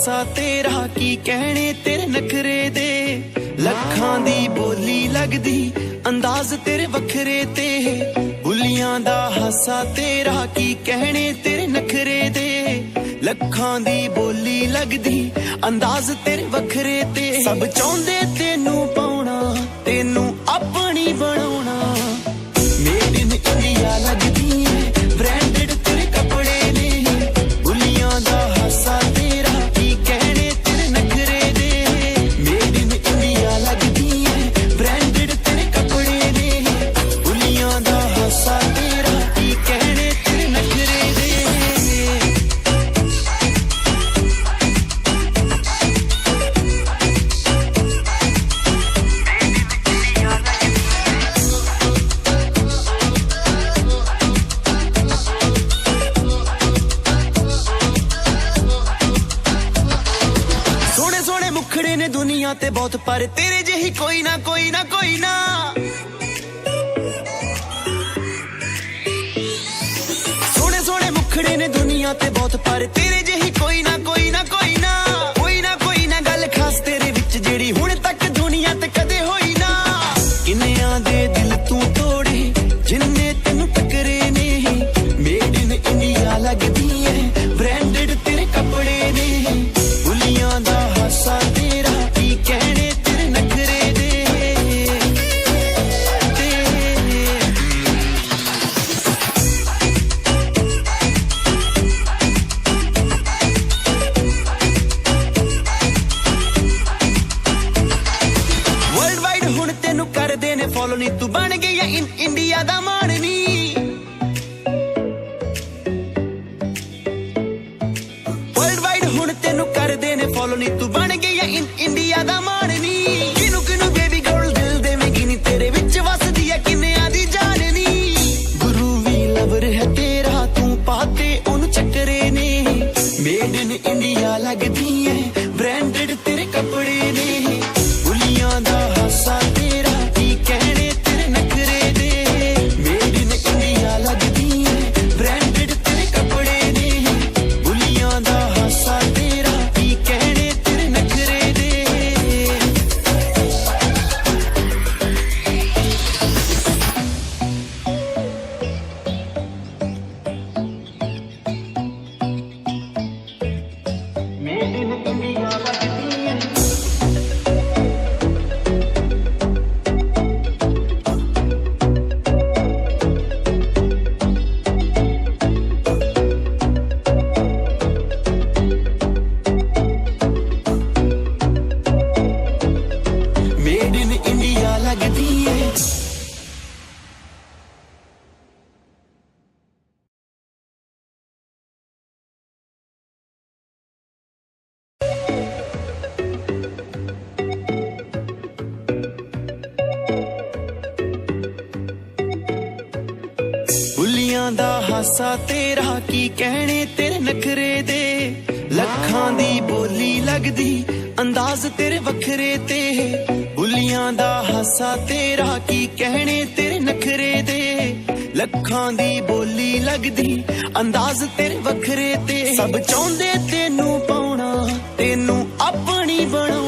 ਹਾਸਾ ਤੇਰਾ ਕੀ ਕਹਿਣੇ ਤੇਰੇ ਨਖਰੇ ਦੇ ਲੱਖਾਂ ਦੀ ਬੋਲੀ ਲੱਗਦੀ ਅੰਦਾਜ਼ ਤੇਰੇ ਵੱਖਰੇ ਤੇ ਬੁੱਲੀਆਂ ਦਾ ਹਾਸਾ ਤੇਰਾ ਕੀ ਕਹਿਣੇ ਤੇਰੇ ਨਖਰੇ ਦੇ ਲੱਖਾਂ ਦੀ ਬੋਲੀ ਲੱਗਦੀ ਅੰਦਾਜ਼ ਤੇਰੇ ਵੱਖਰੇ ਤੇ ਸਭ ਚਾਹੁੰਦੇ ਤੈਨੂੰ ਪਾਉਣਾ ਤੈਨੂੰ ਆਪਣੀ ਬਣਾਉਣਾ ਮੇਡ ਇਨ ਇੰਡੀਆ ਲੱਗਦੀ ਏ ਬ੍ਰਾਂਡਡ ਤੇਰੇ ਕੱਪੜੇ ਨੇ ਬੁੱਲੀਆਂ ਦਾ ਹਾਸਾ ਤੇਰਾ ਕੀ ਕਹਿਣੇ ਤੇਰੇ ਨਖਰੇ ਦੇ ਮੇਡ ਇਨ ਇੰਡੀਆ ਲੱਗਦੀ ਏ ਬ੍ਰਾਂਡਡ ਤੇਰੇ ਕੱਪੜੇ ਨੇ ਬੁੱਲੀਆਂ ਦਾ ਹਾਸਾ ਤੇਰਾ ਕੀ ਕਹਿਣੇ ਤੇਰੇ ਨਖਰੇ ਦੇ ਮੁਖੜੇ ਨੇ ਦੁਨੀਆ ਤੇ ਬਹੁਤ ਪਰ ਤੇਰੇ ਜਿਹੀ ਕੋਈ ਨਾ ਕੋਈ ਨਾ ਕੋਈ ਨਾ ਸੋਹਣੇ ਸੋਹਣੇ ਮੁਖੜੇ ਨੇ ਦੁਨੀਆ ਤੇ ਬਹੁਤ ਪਰ ਤੇਰੇ ਜਿਹੀ ਕੋਈ ਨਾ ਕੋਈ ਨਾ ਕੋਈ ਨਾ ਕੋਈ ਨਾ ਕੋਈ ਨਾ ਗੱਲ ਖਾਸ ਤੇਰੇ ਵਿੱਚ ਜਿਹੜੀ ਹੁਣ ਤੱਕ ਦੁਨੀਆ ਤੇ ਕਦੇ ਹੋਈ ਨਾ ਕਿੰਨਿਆਂ ਦੇ ਦਿਲ ਤੂੰ ਤੋੜੇ ਜਿੰਨੇ ਤੈਨੂੰ ਟੱਕਰੇ ਨੇ ਮੇਡ ਇਨ ਇੰਡੀਆ ਲੱਗਦੀ ਏ ਬ੍ਰਾਂਡਡ ਤੇਰੇ ਕੱਪੜੇ ਨੇ ਬੁੱਲੀਆਂ ਦਾ ਹਾਸਾ ਤੇਰਾ ਕੀ ਕਹਿਣੇ ਤੇਰੇ ਨਖਰੇ ਦੇ ਵਰਲਡ ਵਾਈਡ ਹੁਣ ਤੈਨੂੰ ਕਰਦੇ ਨੇ ਫੋਲੋ ਨੀ ਤੂੰ ਬਣ ਗਈ ਆ ਇੰਡੀਆ ਦਾ ਮਾਣ ਨੀ ਵਰਲਡ ਵਾਈਡ ਹੁਣ ਤੈਨੂੰ ਕਰਦੇ ਨੇ ਫੋਲੋ ਨੀ ਤੂੰ ਬਣ ਗਈ ਆ ਇੰਡੀਆ ਦਾ ਮਾਣ ਨੀ ਕਿਨੂੰ ਕਿਨੂੰ ਬੇਬੀ ਗਰਲ ਦਿਲ ਦੇਵੇਂਗੀ ਨੀ ਤੇਰੇ ਵਿੱਚ ਵਸਦੀ ਆ ਕਿੰਨਿਆਂ ਦੀ ਜਾਨ ਨੀ ਗੁਰੂ ਵੀ ਲਵਰ ਹੈ ਤੇਰਾ ਤੂੰ ਪਾਤੇ ਉਹਨੂੰ ਚੱਕਰੇ ਨੇ ਮੇਡ ਇਨ ਇੰਡੀਆ ਲੱਗਦੀ ਏ ਬ੍ਰਾਂਡਡ ਤੇਰੇ ਕੱਪੜੇ ਨੇ ਬੁੱਲੀਆਂ ਦਾ ਹਾਸਾ ਤੇਰਾ ਕੀ ਕਹਿਣੇ ਤੇਰੇ ਨਖਰੇ ਦੇ ਮੇਡ ਇਨ ਇੰਡੀਆ ਲੱਗਦੀ ਏ ਬ੍ਰਾਂਡਡ ਤੇਰੇ ਕੱਪੜੇ ਨੇ ਬੁੱਲੀਆਂ ਦਾ ਹਾਸਾ ਤੇਰਾ ਕੀ ਕਹਿਣੇ ਤੇਰੇ ਨਖਰੇ ਦੇ ਮੇਡ ਇਨ ਇੰਡੀਆ ਲੱਗਦੀ ਏ ਮੇਡ ਇਨ ਇੰਡੀਆ ਲੱਗਦੀ ਏ ਬੁੱਲੀਆਂ ਦਾ ਹਾਸਾ ਤੇਰਾ ਕੀ ਕਹਿਣੇ ਤੇਰੇ ਨਖਰੇ ਦੇ ਲੱਖਾਂ ਦੀ ਬੋਲੀ ਲੱਗਦੀ ਅੰਦਾਜ਼ ਤੇਰੇ ਵੱਖਰੇ ਤੇ ਬੁੱਲੀਆਂ ਦਾ ਹਾਸਾ ਤੇਰਾ ਕੀ ਕਹਿਣੇ ਤੇਰੇ ਨਖਰੇ ਦੇ ਲੱਖਾਂ ਦੀ ਬੋਲੀ ਲੱਗਦੀ ਅੰਦਾਜ਼ ਤੇਰੇ ਵੱਖਰੇ ਤੇ ਸਭ ਚਾਹੁੰਦੇ ਤੈਨੂੰ ਪਾਉਣਾ ਤੈਨੂੰ ਆਪਣੀ ਬਣਾਉਣਾ